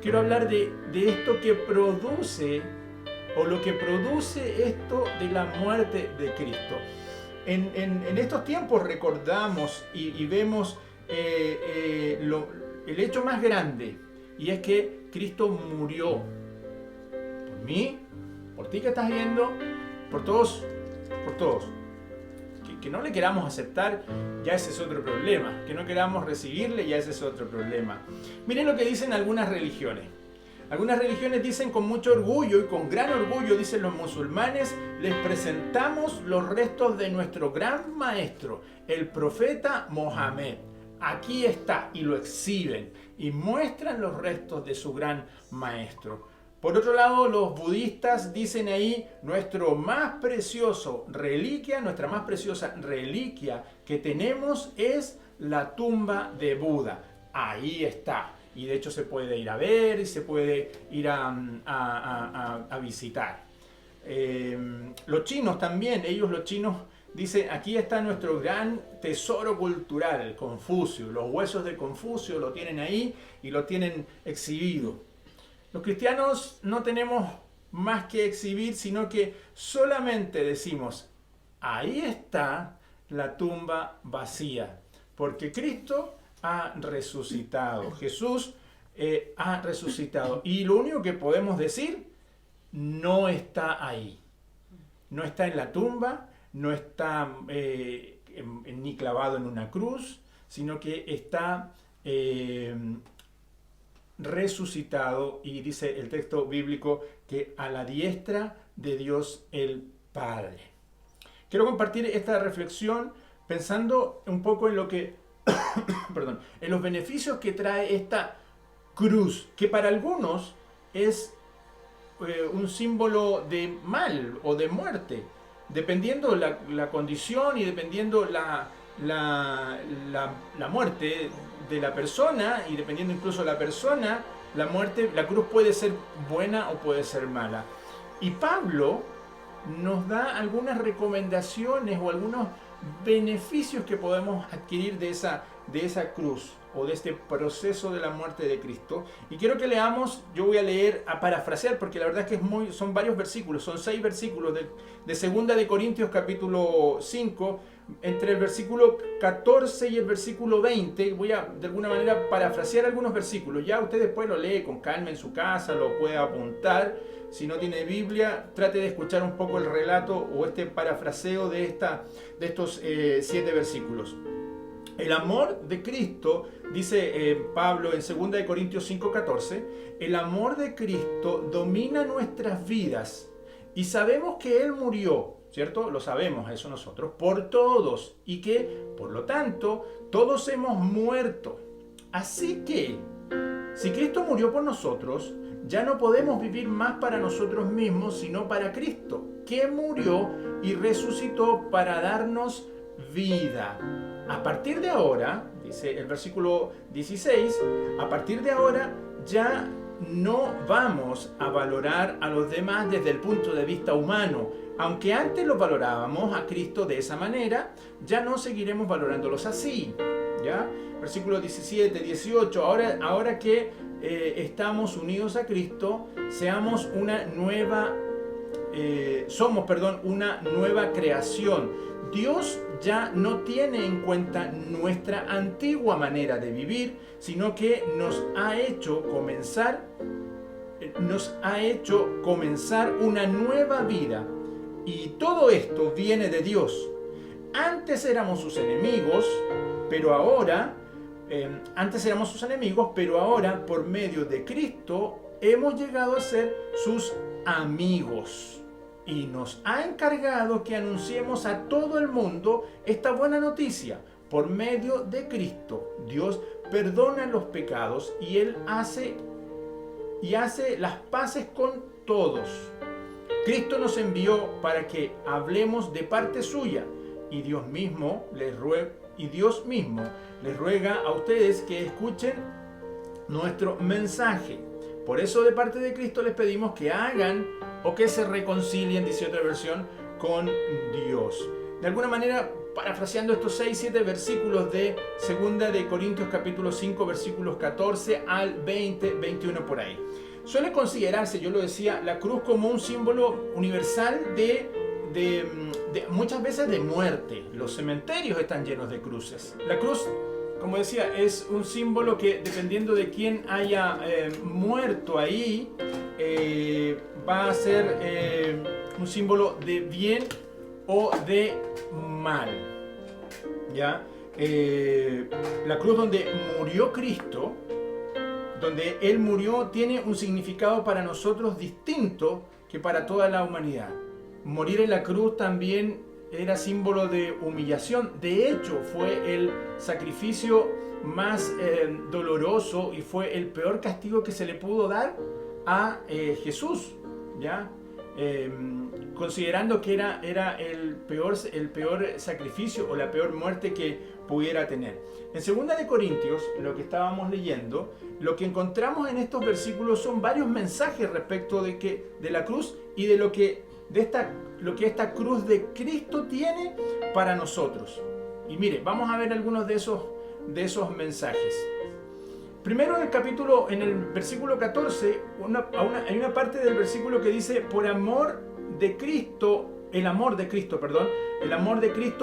quiero hablar de esto que produce, o lo que produce esto de la muerte de Cristo. En estos tiempos recordamos y vemos el hecho más grande, y es que Cristo murió por mí, por ti que estás viendo, por todos, por todos. Que no le queramos aceptar, ya ese es otro problema. Que no queramos recibirle, ya ese es otro problema. Miren lo que dicen algunas religiones. Algunas religiones dicen con mucho orgullo, y con gran orgullo dicen los musulmanes: les presentamos los restos de nuestro gran maestro, el profeta Mohammed. Aquí está, y lo exhiben y muestran los restos de su gran maestro. Por otro lado, los budistas dicen ahí: nuestra más preciosa reliquia que tenemos es la tumba de Buda. Ahí está. Y de hecho se puede ir a ver y se puede ir a visitar. Los chinos también, los chinos dicen: aquí está nuestro gran tesoro cultural, Confucio. Los huesos de Confucio lo tienen ahí y lo tienen exhibido. Los cristianos no tenemos más que exhibir, sino que solamente decimos: ahí está la tumba vacía, porque Cristo ha resucitado. Jesús ha resucitado. Y lo único que podemos decir: no está ahí. No está en la tumba, no está ni clavado en una cruz, sino que está resucitado, y dice el texto bíblico que a la diestra de Dios el Padre. Quiero compartir esta reflexión pensando un poco en lo que perdón, en los beneficios que trae esta cruz, que para algunos es un símbolo de mal o de muerte, dependiendo la condición y dependiendo la muerte de la persona, y dependiendo incluso la persona, la cruz puede ser buena o puede ser mala. Y Pablo nos da algunas recomendaciones o algunos beneficios que podemos adquirir de esa cruz, o de este proceso de la muerte de Cristo. Y quiero que leamos, yo voy a leer, a parafrasear, porque la verdad es que son varios versículos, son 6 versículos de 2 de Corintios capítulo 5, entre el versículo 14 y el versículo 20, voy a de alguna manera parafrasear algunos versículos. Ya usted después lo lee con calma en su casa, lo puede apuntar. Si no tiene Biblia, trate de escuchar un poco el relato o este parafraseo de estos 7 versículos. El amor de Cristo, dice Pablo en 2 de Corintios 5:14, el amor de Cristo domina nuestras vidas, y sabemos que Él murió, ¿cierto? Lo sabemos eso nosotros, por todos, y que, por lo tanto, todos hemos muerto. Así que, si Cristo murió por nosotros, ya no podemos vivir más para nosotros mismos, sino para Cristo, que murió y resucitó para darnos vida. A partir de ahora, dice el versículo 16, a partir de ahora ya no vamos a valorar a los demás desde el punto de vista humano. Aunque antes los valorábamos a Cristo de esa manera, ya no seguiremos valorándolos así. ¿Ya? Versículos 17, 18, ahora que estamos unidos a Cristo, somos una nueva creación. Dios ya no tiene en cuenta nuestra antigua manera de vivir, sino que nos ha hecho comenzar una nueva vida. Y todo esto viene de Dios. Antes éramos sus enemigos, pero ahora, por medio de Cristo, hemos llegado a ser sus amigos. Y nos ha encargado que anunciemos a todo el mundo esta buena noticia. Por medio de Cristo, Dios perdona los pecados y Él hace las paces con todos. Cristo nos envió para que hablemos de parte suya, y Dios mismo les ruega a ustedes que escuchen nuestro mensaje. Por eso, de parte de Cristo, les pedimos que hagan o que se reconcilien, dice otra versión, con Dios. De alguna manera, parafraseando estos 6-7 versículos de 2 de Corintios capítulo 5, versículos 14 al 20, 21 por ahí. Suele considerarse, yo lo decía, la cruz como un símbolo universal de muchas veces de muerte. Los cementerios están llenos de cruces. La cruz, como decía, es un símbolo que, dependiendo de quién haya muerto ahí, va a ser un símbolo de bien o de mal. ¿Ya? La cruz donde murió Cristo, donde Él murió, tiene un significado para nosotros distinto que para toda la humanidad. Morir en la cruz también era símbolo de humillación. De hecho, fue el sacrificio más doloroso y fue el peor castigo que se le pudo dar a Jesús, ¿ya? Considerando que era el peor sacrificio o la peor muerte que pudiera tener. En 2 de Corintios, lo que estábamos leyendo, lo que encontramos en estos versículos son varios mensajes respecto de la cruz y de lo que esta cruz de Cristo tiene para nosotros. Y mire, vamos a ver algunos de esos mensajes. Primero en el versículo 14, hay una parte del versículo que dice: el amor de Cristo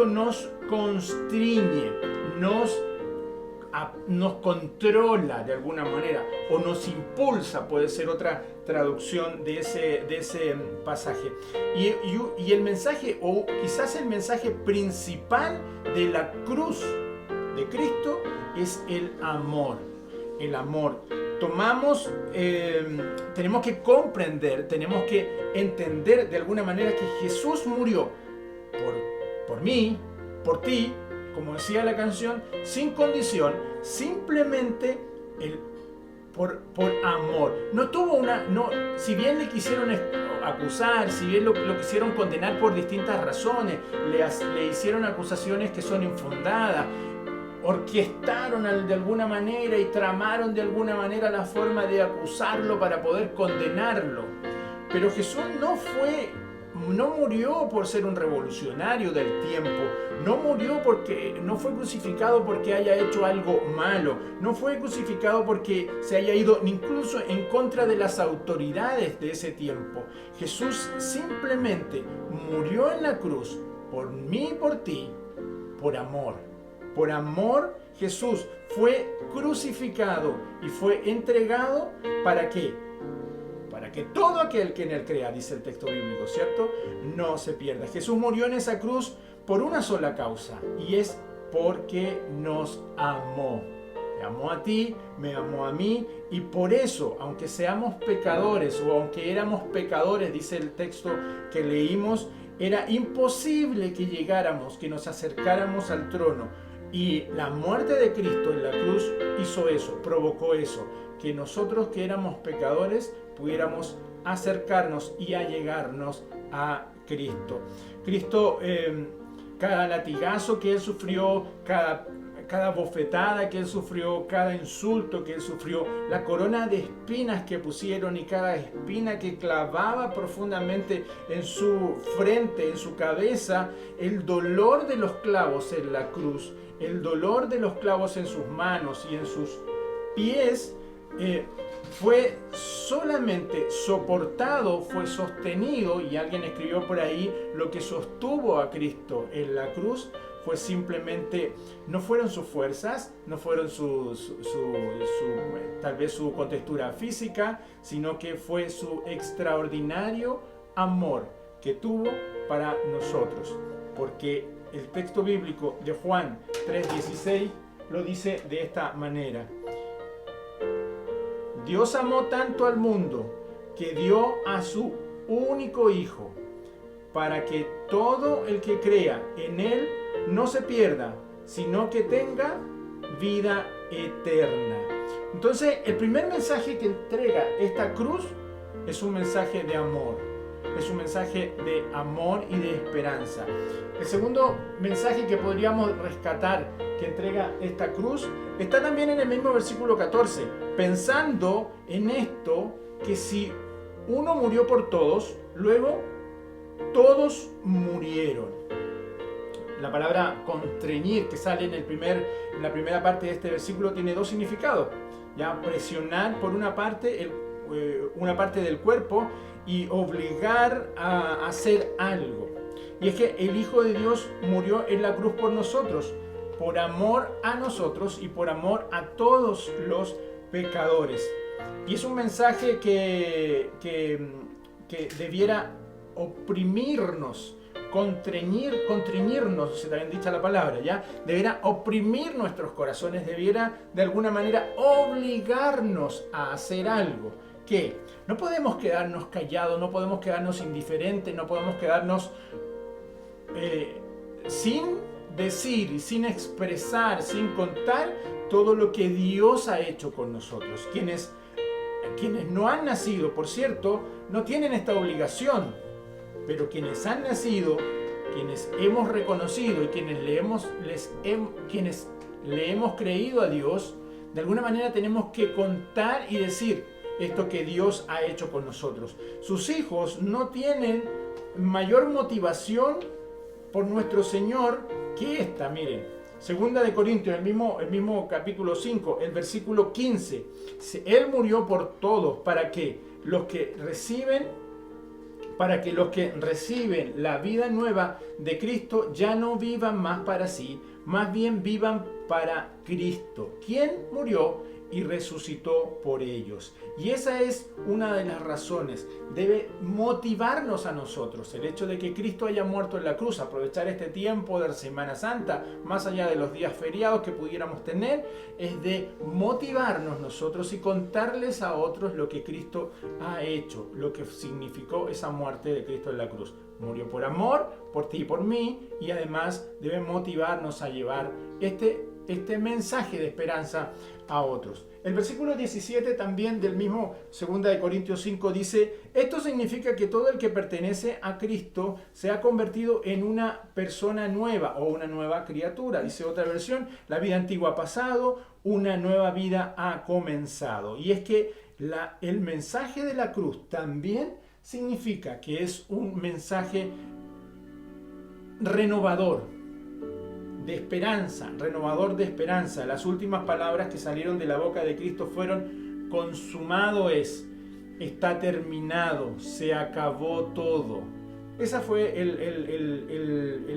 nos constriñe, nos controla de alguna manera, o nos impulsa, puede ser otra traducción de ese pasaje. Y el mensaje, o quizás el mensaje principal de la cruz de Cristo, es el amor. El amor. Tenemos que comprender, tenemos que entender de alguna manera que Jesús murió por mí, por ti, como decía la canción, sin condición, simplemente por amor. Si bien le quisieron acusar, si bien lo quisieron condenar por distintas razones, le hicieron acusaciones que son infundadas, orquestaron de alguna manera y tramaron de alguna manera la forma de acusarlo para poder condenarlo. Pero Jesús no murió por ser un revolucionario del tiempo, no fue crucificado porque haya hecho algo malo, no fue crucificado porque se haya ido incluso en contra de las autoridades de ese tiempo. Jesús simplemente murió en la cruz por mí y por ti, por amor. Por amor, Jesús fue crucificado y fue entregado. ¿Para qué? Para que todo aquel que en él crea, dice el texto bíblico, ¿cierto?, no se pierda. Jesús murió en esa cruz por una sola causa, y es porque nos amó. Me amó a ti, me amó a mí, y por eso, aunque seamos pecadores, o aunque éramos pecadores, dice el texto que leímos, era imposible que nos acercáramos al trono. Y la muerte de Cristo en la cruz hizo eso, provocó eso, que nosotros que éramos pecadores pudiéramos acercarnos y allegarnos a Cristo. Cristo, cada latigazo que Él sufrió, cada bofetada que Él sufrió, cada insulto que Él sufrió, la corona de espinas que pusieron y cada espina que clavaba profundamente en su frente, en su cabeza, el dolor de los clavos en la cruz, el dolor de los clavos en sus manos y en sus pies, fue solamente soportado, fue sostenido, y alguien escribió por ahí, lo que sostuvo a Cristo en la cruz fue simplemente, no fueron sus fuerzas, no fueron tal vez su contextura física, sino que fue su extraordinario amor que tuvo para nosotros. Porque el texto bíblico de Juan 3:16 lo dice de esta manera: Dios amó tanto al mundo que dio a su único Hijo, para que todo el que crea en Él no se pierda, sino que tenga vida eterna. Entonces, el primer mensaje que entrega esta cruz es un mensaje de amor. Es un mensaje de amor y de esperanza. El segundo mensaje que podríamos rescatar que entrega esta cruz está también en el mismo versículo 14. Pensando en esto, que si uno murió por todos, luego todos murieron. La palabra constreñir, que sale en la primera parte de este versículo, tiene dos significados. Ya, presionar por una parte del cuerpo y obligar a hacer algo. Y es que el Hijo de Dios murió en la cruz por nosotros, por amor a nosotros y por amor a todos los pecadores. Y es un mensaje que debiera oprimirnos, constreñirnos, si también dicha la palabra, ¿ya? Debiera oprimir nuestros corazones, debiera de alguna manera obligarnos a hacer algo. ¿Qué? No podemos quedarnos callados, no podemos quedarnos indiferentes, no podemos quedarnos sin decir y sin expresar, sin contar todo lo que Dios ha hecho con nosotros. Quienes no han nacido, por cierto, no tienen esta obligación, pero quienes han nacido, quienes hemos reconocido y quienes le hemos creído a Dios, de alguna manera tenemos que contar y decir esto que Dios ha hecho con nosotros. Sus hijos no tienen mayor motivación por nuestro Señor que esta, miren. Segunda de Corintios, el mismo capítulo 5, el versículo 15. Él murió por todos para que los que reciben la vida nueva de Cristo ya no vivan más para sí, más bien vivan para Cristo, quien murió y resucitó por ellos. Y esa es una de las razones. Debe motivarnos a nosotros el hecho de que Cristo haya muerto en la cruz. Aprovechar este tiempo de Semana Santa, más allá de los días feriados que pudiéramos tener, es de motivarnos nosotros y contarles a otros lo que Cristo ha hecho, lo que significó esa muerte de Cristo en la cruz. Murió por amor, por ti y por mí, y además debe motivarnos a llevar este mensaje de esperanza a otros. El versículo 17 también del mismo 2 de Corintios 5 dice: esto significa que todo el que pertenece a Cristo se ha convertido en una persona nueva o una nueva criatura. Dice otra versión: la vida antigua ha pasado, una nueva vida ha comenzado. Y es que el mensaje de la cruz también significa que es un mensaje renovador de esperanza, renovador de esperanza. Las últimas palabras que salieron de la boca de Cristo fueron: consumado es, está terminado, se acabó todo. Esa fue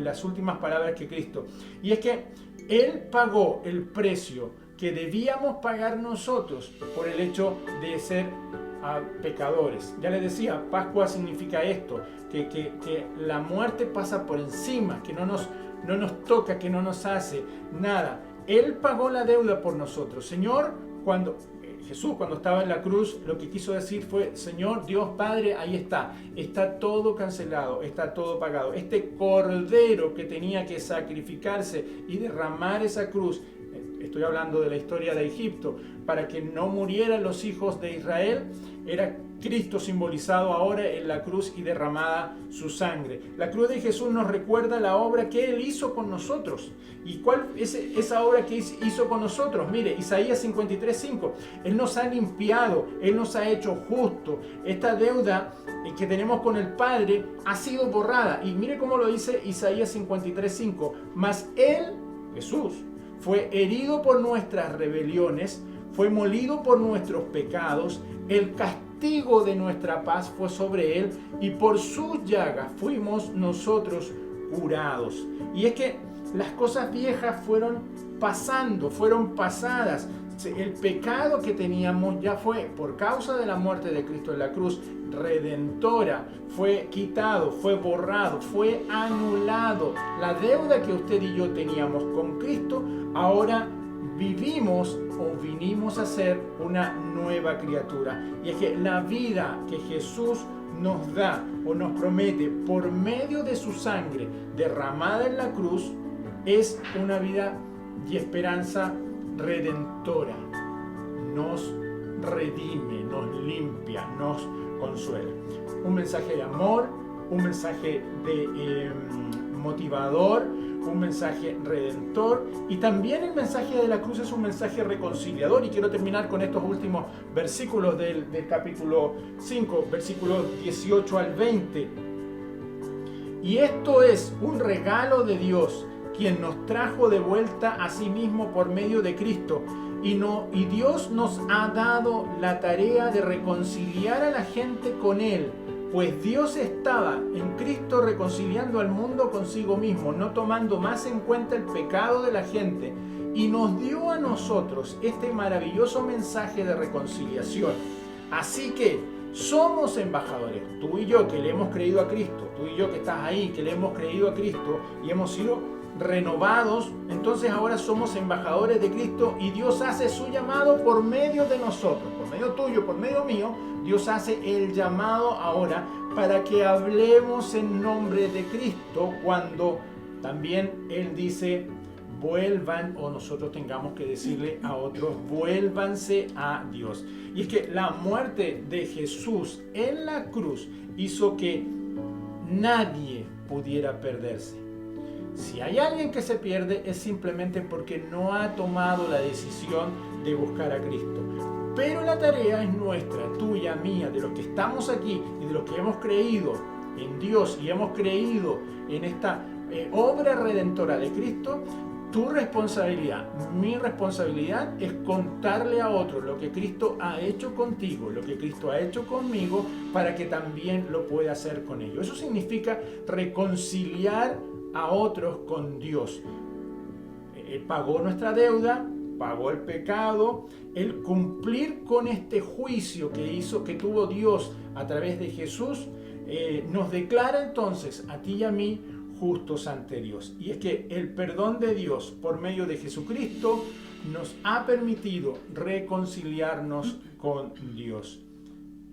las últimas palabras que Cristo. Y es que Él pagó el precio que debíamos pagar nosotros por el hecho de ser pecadores. Ya les decía, Pascua significa esto, que la muerte pasa por encima, que no nos toca, que no nos hace nada. Él pagó la deuda por nosotros. Jesús cuando estaba en la cruz, lo que quiso decir fue: Señor Dios Padre, ahí está todo cancelado, está todo pagado. Este cordero que tenía que sacrificarse y derramar esa cruz, estoy hablando de la historia de Egipto, para que no murieran los hijos de Israel, era Cristo simbolizado ahora en la cruz y derramada su sangre. La cruz de Jesús nos recuerda la obra que Él hizo con nosotros. ¿Y cuál es esa obra que hizo con nosotros? Mire, Isaías 53:5. Él nos ha limpiado, Él nos ha hecho justo. Esta deuda que tenemos con el Padre ha sido borrada. Y mire cómo lo dice Isaías 53:5. Mas Él, Jesús, fue herido por nuestras rebeliones, fue molido por nuestros pecados, el castigo de nuestra paz fue sobre Él, y por sus llagas fuimos nosotros curados. Y es que las cosas viejas fueron pasando, fueron pasadas. El pecado que teníamos ya fue, por causa de la muerte de Cristo en la cruz redentora, fue quitado, fue borrado, fue anulado. La deuda que usted y yo teníamos con Cristo, ahora vivimos o vinimos a ser una nueva criatura. Y es que la vida que Jesús nos da o nos promete por medio de su sangre derramada en la cruz es una vida y esperanza redentora. Nos redime, nos limpia, nos consuela. Un mensaje de amor, un mensaje de motivador, un mensaje redentor, y también el mensaje de la cruz es un mensaje reconciliador. Y quiero terminar con estos últimos versículos del capítulo 5, versículos 18 al 20. Y esto es un regalo de Dios quien nos trajo de vuelta a sí mismo por medio de Cristo. Y Dios nos ha dado la tarea de reconciliar a la gente con Él, pues Dios estaba en Cristo reconciliando al mundo consigo mismo, no tomando más en cuenta el pecado de la gente, y nos dio a nosotros este maravilloso mensaje de reconciliación. Así que somos embajadores, tú y yo que le hemos creído a Cristo, tú y yo que estás ahí, que le hemos creído a Cristo y hemos sido renovados, entonces ahora somos embajadores de Cristo y Dios hace su llamado por medio de nosotros, por medio tuyo, por medio mío. Dios hace el llamado ahora para que hablemos en nombre de Cristo cuando también Él dice vuelvan, o nosotros tengamos que decirle a otros vuélvanse a Dios. Y es que la muerte de Jesús en la cruz hizo que nadie pudiera perderse. Si hay alguien que se pierde es simplemente porque no ha tomado la decisión de buscar a Cristo. Pero la tarea es nuestra, tuya, mía, de los que estamos aquí y de los que hemos creído en Dios y hemos creído en esta obra redentora de Cristo. Tu responsabilidad, mi responsabilidad es contarle a otros lo que Cristo ha hecho contigo, lo que Cristo ha hecho conmigo, para que también lo pueda hacer con ellos. Eso significa reconciliar a otros con Dios. Él pagó nuestra deuda, pagó el pecado, el cumplir con este juicio que tuvo Dios a través de Jesús, nos declara entonces a ti y a mí justos ante Dios. Y es que el perdón de Dios por medio de Jesucristo nos ha permitido reconciliarnos con Dios.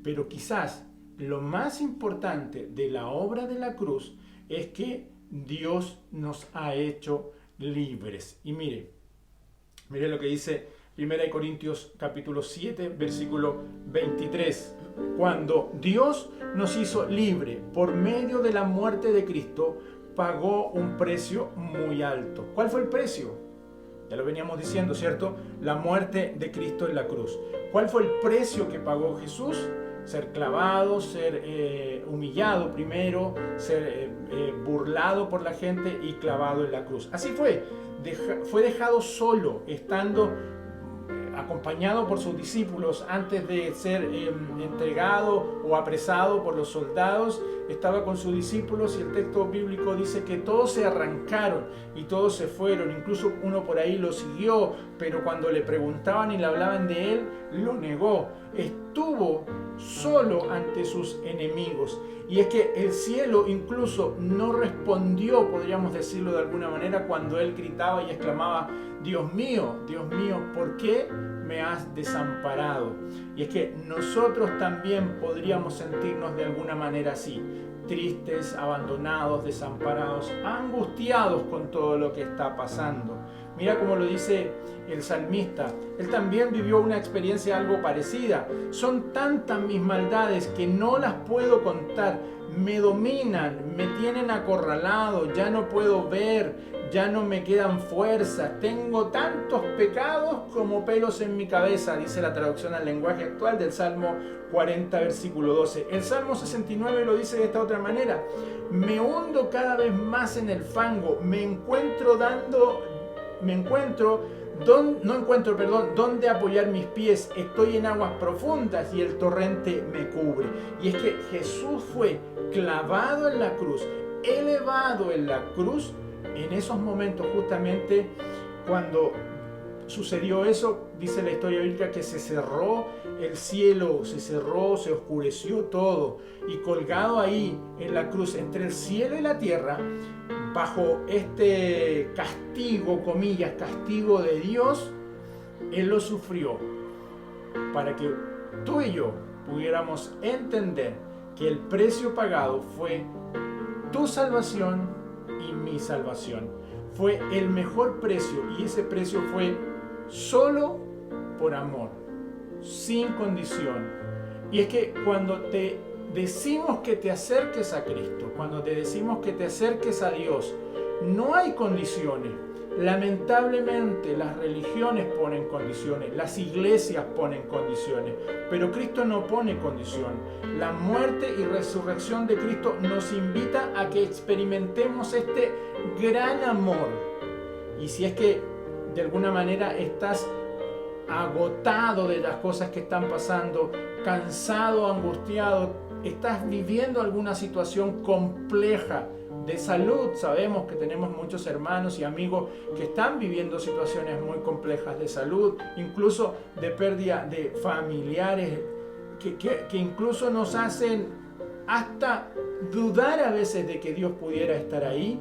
Pero quizás lo más importante de la obra de la cruz es que Dios nos ha hecho libres. Y mire lo que dice 1 Corintios capítulo 7, versículo 23. Cuando Dios nos hizo libre por medio de la muerte de Cristo, pagó un precio muy alto. ¿Cuál fue el precio? Ya lo veníamos diciendo, ¿cierto? La muerte de Cristo en la cruz. ¿Cuál fue el precio que pagó Jesús? Ser clavado, ser humillado primero, ser burlado por la gente y clavado en la cruz. Así fue. Fue dejado solo, estando acompañado por sus discípulos antes de ser entregado o apresado por los soldados. Estaba con sus discípulos y el texto bíblico dice que todos se arrancaron y todos se fueron. Incluso uno por ahí lo siguió, pero cuando le preguntaban y le hablaban de él, lo negó. Estuvo solo ante sus enemigos. Y es que el cielo incluso no respondió, podríamos decirlo de alguna manera, cuando él gritaba y exclamaba: Dios mío, ¿por qué me has desamparado? Y es que nosotros también podríamos sentirnos de alguna manera así, tristes, abandonados, desamparados, angustiados con todo lo que está pasando. Mira cómo lo dice el salmista. Él también vivió una experiencia algo parecida. Son tantas mis maldades que no las puedo contar. Me dominan, me tienen acorralado, ya no puedo ver, ya no me quedan fuerzas. Tengo tantos pecados como pelos en mi cabeza, dice la traducción al lenguaje actual del Salmo 40, versículo 12. El Salmo 69 lo dice de esta otra manera: me hundo cada vez más en el fango, no encuentro dónde apoyar mis pies, estoy en aguas profundas y el torrente me cubre. Y es que Jesús fue clavado en la cruz, elevado en la cruz, en esos momentos justamente cuando sucedió eso. Dice la historia bíblica que se cerró el cielo, se oscureció todo, y colgado ahí en la cruz entre el cielo y la tierra, bajo este castigo, comillas, castigo de Dios, Él lo sufrió para que tú y yo pudiéramos entender que el precio pagado fue tu salvación y mi salvación. Fue el mejor precio, y ese precio fue solo por amor, sin condición. Y es que cuando te decimos que te acerques a Cristo, cuando te decimos que te acerques a Dios, no hay condiciones. Lamentablemente las religiones ponen condiciones, las iglesias ponen condiciones, pero Cristo no pone condición. La muerte y resurrección de Cristo nos invita a que experimentemos este gran amor Y si es que de alguna manera estás agotado de las cosas que están pasando, cansado, angustiado, estás viviendo alguna situación compleja de salud, sabemos que tenemos muchos hermanos y amigos que están viviendo situaciones muy complejas de salud, incluso de pérdida de familiares, que incluso nos hacen hasta dudar a veces de que Dios pudiera estar ahí.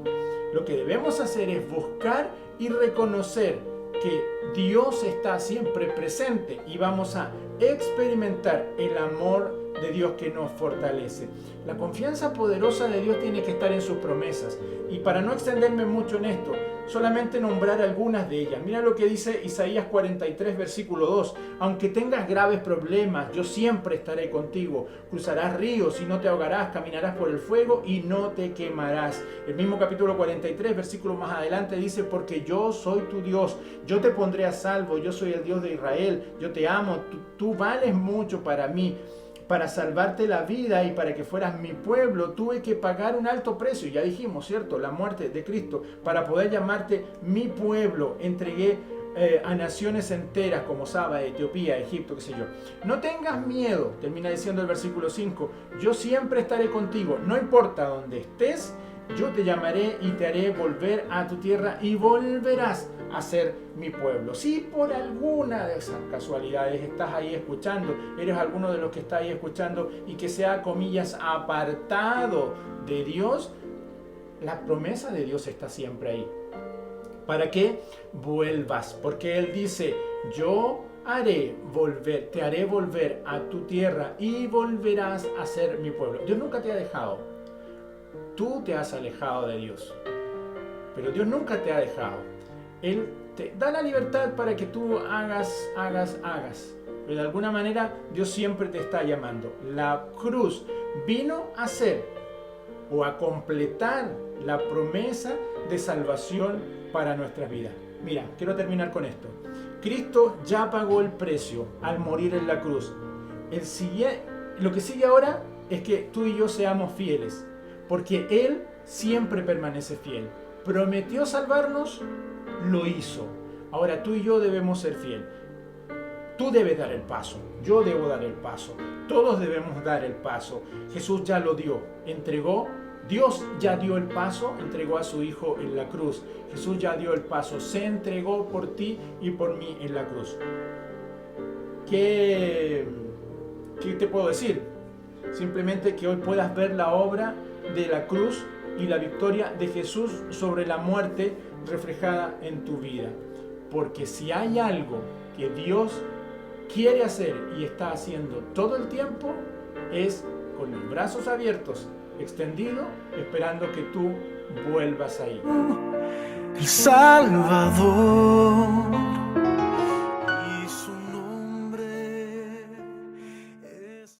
Lo que debemos hacer es buscar y reconocer que Dios está siempre presente y vamos a experimentar el amor de Dios que nos fortalece. La confianza poderosa de Dios tiene que estar en sus promesas. Y para no extenderme mucho en esto, solamente nombrar algunas de ellas. Mira lo que dice Isaías 43, versículo 2. Aunque tengas graves problemas, yo siempre estaré contigo. Cruzarás ríos y no te ahogarás, caminarás por el fuego y no te quemarás. El mismo capítulo 43, versículo más adelante dice, porque yo soy tu Dios, yo te pondré a salvo, yo soy el Dios de Israel, yo te amo, tú vales mucho para mí. Para salvarte la vida y para que fueras mi pueblo, tuve que pagar un alto precio. Ya dijimos, ¿cierto? La muerte de Cristo. Para poder llamarte mi pueblo, entregué a naciones enteras como Saba, Etiopía, Egipto, qué sé yo. No tengas miedo, termina diciendo el versículo 5. Yo siempre estaré contigo. No importa dónde estés, yo te llamaré y te haré volver a tu tierra y volverás a ser mi pueblo. Si por alguna de esas casualidades estás ahí escuchando, eres alguno de los que está ahí escuchando y que sea, comillas, apartado de Dios, la promesa de Dios está siempre ahí. Para que vuelvas, porque Él dice, yo te haré volver a tu tierra y volverás a ser mi pueblo. Dios nunca te ha dejado. Tú te has alejado de Dios, pero Dios nunca te ha dejado. Él te da la libertad para que tú hagas. Pero de alguna manera Dios siempre te está llamando. La cruz vino a hacer o a completar la promesa de salvación para nuestras vidas. Mira, quiero terminar con esto. Cristo ya pagó el precio al morir en la cruz. Lo que sigue ahora es que tú y yo seamos fieles, porque Él siempre permanece fiel. Prometió salvarnos, lo hizo. Ahora tú y yo debemos ser fieles. Tú debes dar el paso, yo debo dar el paso, todos debemos dar el paso. Jesús ya lo dio, entregó. Dios ya dio el paso, entregó a su Hijo en la cruz. Jesús ya dio el paso, se entregó por ti y por mí en la cruz. ¿Qué te puedo decir? Simplemente que hoy puedas ver la obra de la cruz y la victoria de Jesús sobre la muerte reflejada en tu vida. Porque si hay algo que Dios quiere hacer y está haciendo todo el tiempo, es con los brazos abiertos, extendido, esperando que tú vuelvas ahí. El Salvador